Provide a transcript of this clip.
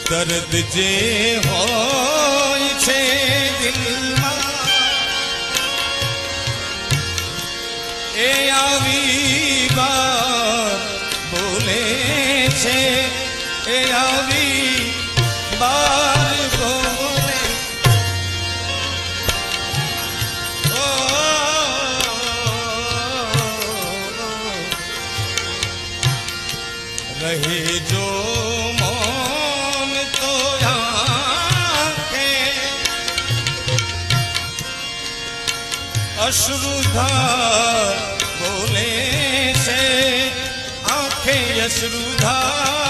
દર્દ જે હોય છે દિલમાં એ આવી બાર બોલે છે, એ આવી બાર બોલે. રહે જો મૌન તો આંખે અશ્રુધાર બોલે છે, આંખે અશ્રુધાર